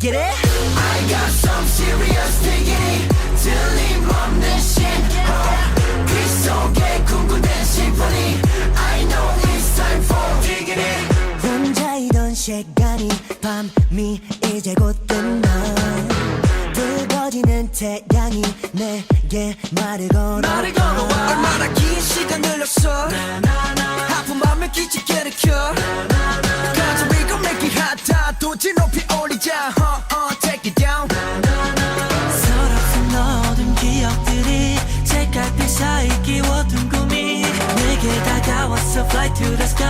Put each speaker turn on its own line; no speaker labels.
Get it?
I got some serious diggity 틀림없는 신호 그 속에 궁금한 심포니 I know it's time for diggity
혼자이던 시간이 밤이 이제 곧 끝나 붉어지는 태양이 내게 말을 걸어
얼마나 긴 시간 흘렀어 아픈 맘을 끼치게 일으켜 가져 이거 make it hot 도지 높이 올리자 take it down
서럽은 어두운 기억들이 색깔빛 사이 끼워둔 꿈이 내게 다가왔어 Fly to the sky